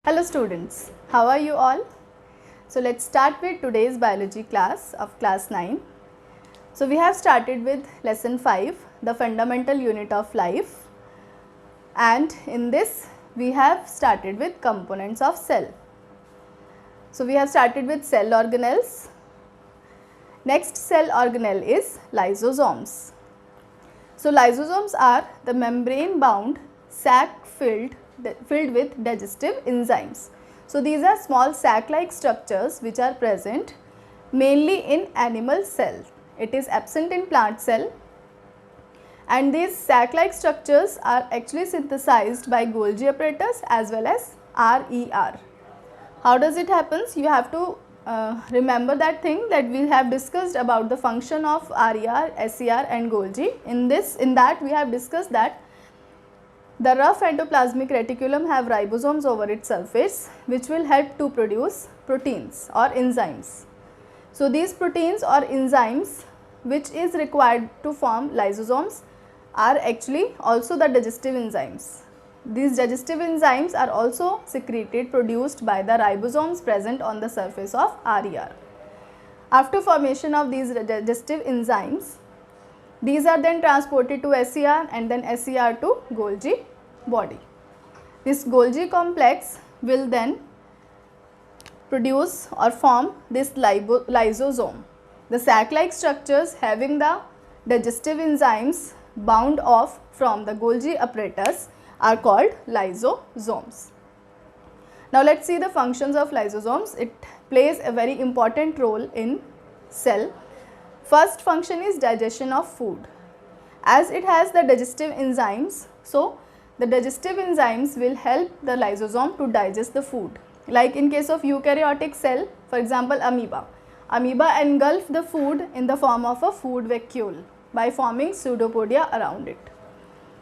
Hello students, how are you all? So let's start with today's biology class of class 9. So we have started with lesson 5, the fundamental unit of life, and in this we have started with components of cell. So we have started with cell organelles. Next cell organelle is lysosomes. So lysosomes are the membrane bound sac filled with digestive enzymes. So these are small sac-like structures which are present mainly in animal cells. It is absent in plant cell, and these sac-like structures are actually synthesized by Golgi apparatus as well as RER. How does it happen? You have to remember that thing that we have discussed about the function of RER, SER and Golgi. In that we have discussed that the rough endoplasmic reticulum have ribosomes over its surface which will help to produce proteins or enzymes. So these proteins or enzymes which is required to form lysosomes are actually also the digestive enzymes. These digestive enzymes are also secreted, produced by the ribosomes present on the surface of RER. After formation of these digestive enzymes, these are then transported to SER and then SER to Golgi body. This Golgi complex will then produce or form this lysosome. The sac-like structures having the digestive enzymes bound off from the Golgi apparatus are called lysosomes. Now let us see the functions of lysosomes. It plays a very important role in cell. First function is digestion of food. As it has the digestive enzymes, so the digestive enzymes will help the lysosome to digest the food. Like in case of eukaryotic cell, for example amoeba. Amoeba engulf the food in the form of a food vacuole by forming pseudopodia around it.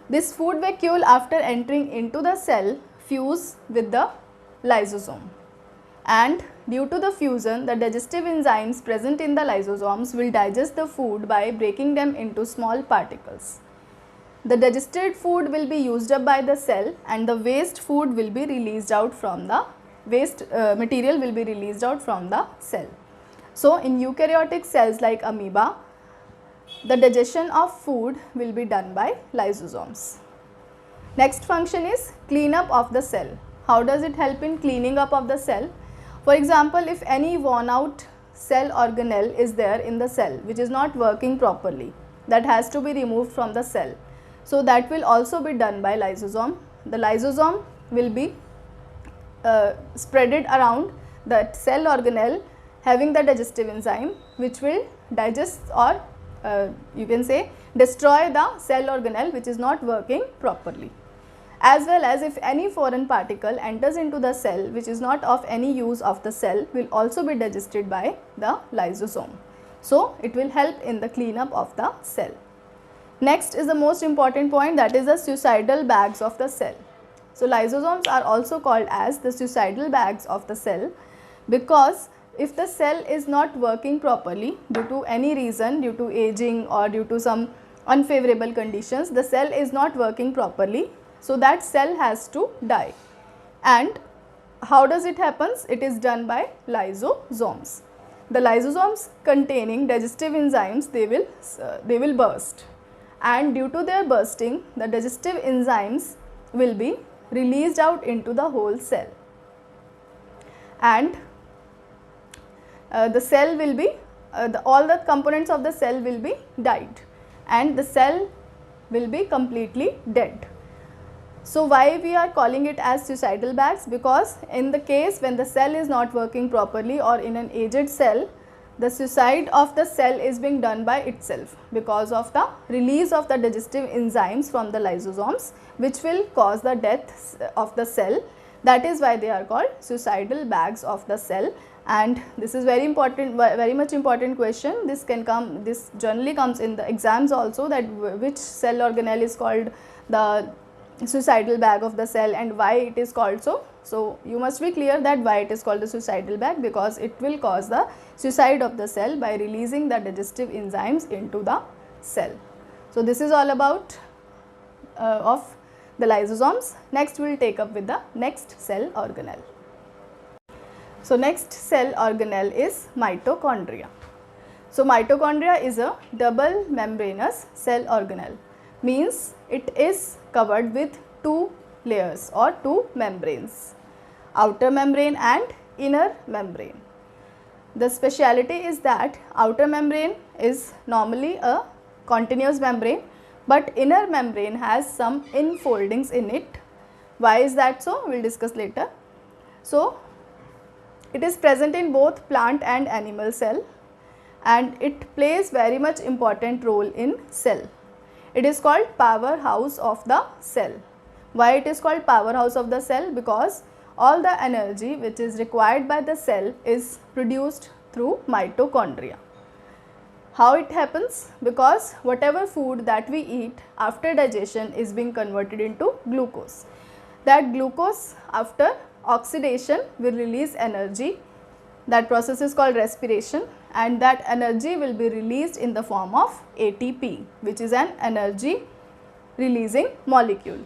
This food vacuole, after entering into the cell, fuse with the lysosome, and due to the fusion, the digestive enzymes present in the lysosomes will digest the food by breaking them into small particles. The digested food will be used up by the cell and the waste food will be released out from the material will be released out from the cell. So in eukaryotic cells like amoeba, the digestion of food will be done by lysosomes. Next function is cleanup of the cell. How does it help in cleaning up of the cell? For example, if any worn out cell organelle is there in the cell which is not working properly, that has to be removed from the cell. So that will also be done by lysosome. The lysosome will be spreaded around that cell organelle having the digestive enzyme which will digest or you can say destroy the cell organelle which is not working properly. As well as if any foreign particle enters into the cell which is not of any use of the cell will also be digested by the lysosome. So it will help in the cleanup of the cell. Next is the most important point, that is the suicidal bags of the cell. So lysosomes are also called as the suicidal bags of the cell because if the cell is not working properly due to any reason, due to aging or due to some unfavorable conditions, the cell is not working properly, so that cell has to die. And how does it happen? It is done by lysosomes. The lysosomes containing digestive enzymes, they will burst, and due to their bursting, the digestive enzymes will be released out into the whole cell, and the cell will be all the components of the cell will be died and the cell will be completely dead. So why we are calling it as suicidal bags? Because in the case when the cell is not working properly or in an aged cell, the suicide of the cell is being done by itself because of the release of the digestive enzymes from the lysosomes which will cause the death of the cell. That is why they are called suicidal bags of the cell. And this is very important, very much important question. This generally comes in the exams also, that which cell organelle is called the suicidal bag of the cell and why it is called so. So you must be clear that why it is called the suicidal bag, because it will cause the suicide of the cell by releasing the digestive enzymes into the cell. So this is all about of the lysosomes. Next we will take up with the next cell organelle. So next cell organelle is mitochondria. So mitochondria is a double membranous cell organelle, means it is covered with two layers or two membranes, outer membrane and inner membrane. The speciality is that outer membrane is normally a continuous membrane, but inner membrane has some infoldings in it. Why is that so? We will discuss later. So it is present in both plant and animal cell, and it plays very much important role in cell. It is called powerhouse of the cell. Why it is called powerhouse of the cell? Because all the energy which is required by the cell is produced through mitochondria. How it happens? Because whatever food that we eat after digestion is being converted into glucose. That glucose after oxidation will release energy. That process is called respiration, and that energy will be released in the form of ATP, which is an energy releasing molecule.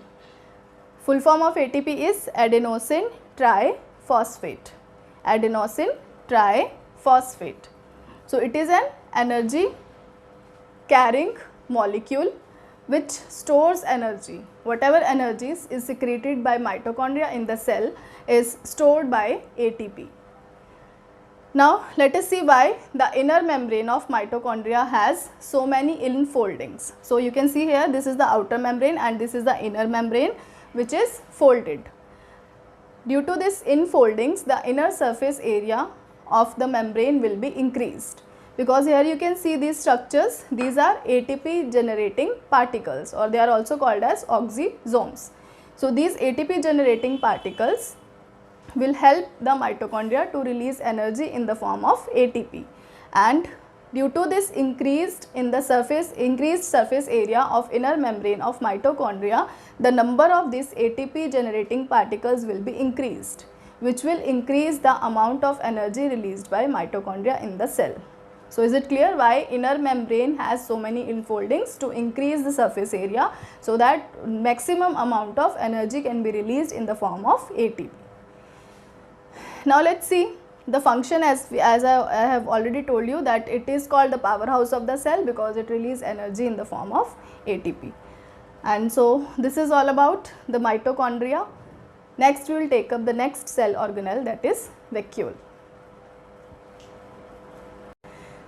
Full form of ATP is adenosine triphosphate. Adenosine triphosphate. So it is an energy carrying molecule which stores energy. Whatever energy is secreted by mitochondria in the cell is stored by ATP. Now let us see why the inner membrane of mitochondria has so many infoldings. So you can see here, this is the outer membrane and this is the inner membrane which is folded. Due to this infoldings, the inner surface area of the membrane will be increased, because here you can see these structures. These are ATP generating particles, or they are also called as oxysomes. So these ATP generating particles will help the mitochondria to release energy in the form of ATP, and due to this increased surface area of inner membrane of mitochondria, the number of these ATP generating particles will be increased, which will increase the amount of energy released by mitochondria in the cell. So is it clear why inner membrane has so many infoldings? To increase the surface area so that maximum amount of energy can be released in the form of ATP. Now let us see the function. As I have already told you that it is called the powerhouse of the cell because it releases energy in the form of ATP. And so this is all about the mitochondria. Next we will take up the next cell organelle, that is vacuole.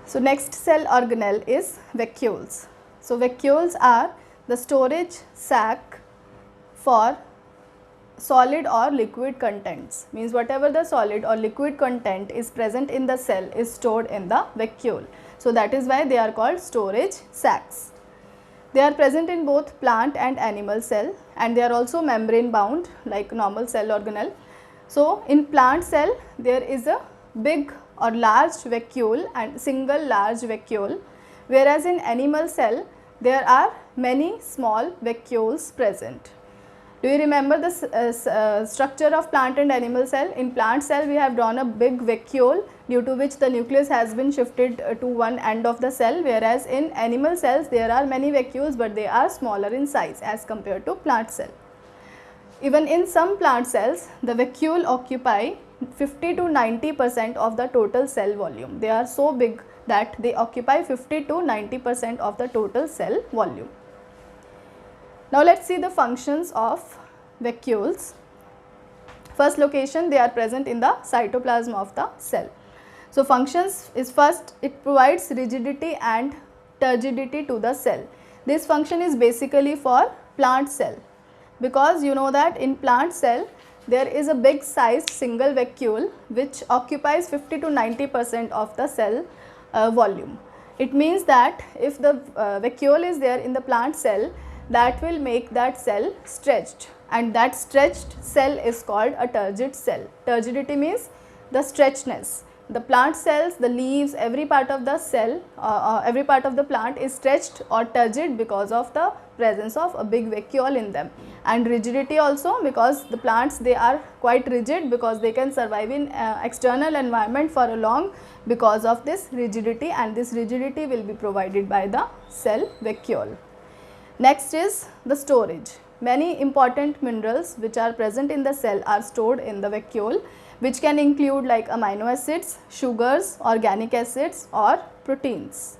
So next cell organelle is vacuoles. So vacuoles are the storage sac for solid or liquid contents, means whatever the solid or liquid content is present in the cell is stored in the vacuole. So that is why they are called storage sacs. They are present in both plant and animal cell, and they are also membrane bound like normal cell organelle. So in plant cell there is a big or large vacuole and single large vacuole, whereas in animal cell there are many small vacuoles present. Do you remember the structure of plant and animal cell? In plant cell we have drawn a big vacuole due to which the nucleus has been shifted to one end of the cell, whereas in animal cells there are many vacuoles but they are smaller in size as compared to plant cell. Even in some plant cells the vacuole occupy 50 to 90% of the total cell volume. They are so big that they occupy 50 to 90% of the total cell volume. Now let us see the functions of vacuoles. First location, they are present in the cytoplasm of the cell. So functions is first, it provides rigidity and turgidity to the cell. This function is basically for plant cell, because you know that in plant cell there is a big sized single vacuole which occupies 50 to 90% of the cell volume. It means that if the vacuole is there in the plant cell, that will make that cell stretched, and that stretched cell is called a turgid cell. Turgidity means the stretchness. The plant cells, the leaves, every part of the cell, every part of the plant is stretched or turgid because of the presence of a big vacuole in them. And rigidity also, because the plants, they are quite rigid because they can survive in external environment for a long because of this rigidity, and this rigidity will be provided by the cell vacuole. Next is the storage. Many important minerals which are present in the cell are stored in the vacuole, which can include like amino acids, sugars, organic acids or proteins.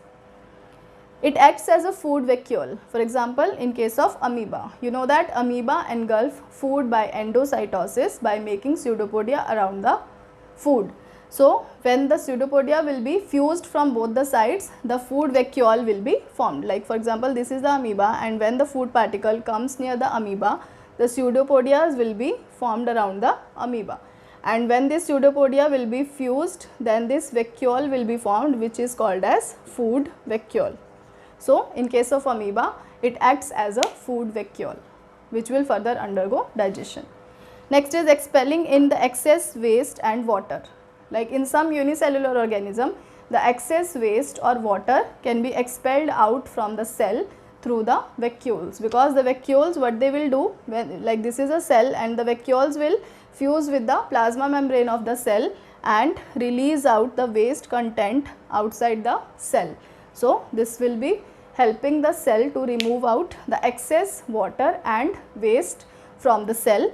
It acts as a food vacuole. For example, in case of amoeba, you know that amoeba engulf food by endocytosis by making pseudopodia around the food. So, when the pseudopodia will be fused from both the sides, the food vacuole will be formed. Like for example, this is the amoeba, and when the food particle comes near the amoeba, the pseudopodias will be formed around the amoeba. And when this pseudopodia will be fused, then this vacuole will be formed, which is called as food vacuole. So, in case of amoeba, it acts as a food vacuole, which will further undergo digestion. Next is expelling in the excess waste and water. Like in some unicellular organism, the excess waste or water can be expelled out from the cell through the vacuoles, because the vacuoles, what they will do, when like this is a cell and the vacuoles will fuse with the plasma membrane of the cell and release out the waste content outside the cell. So, this will be helping the cell to remove out the excess water and waste from the cell.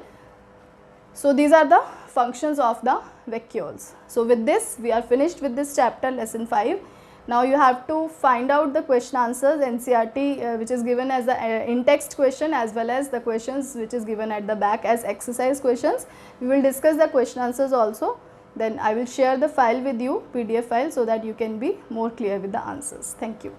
So, these are the functions of the vacuoles. So, with this we are finished with this chapter, lesson 5. Now, you have to find out the question answers NCERT which is given as the in-text question, as well as the questions which is given at the back as exercise questions. We will discuss the question answers also. Then I will share the file with you, PDF file, so that you can be more clear with the answers. Thank you.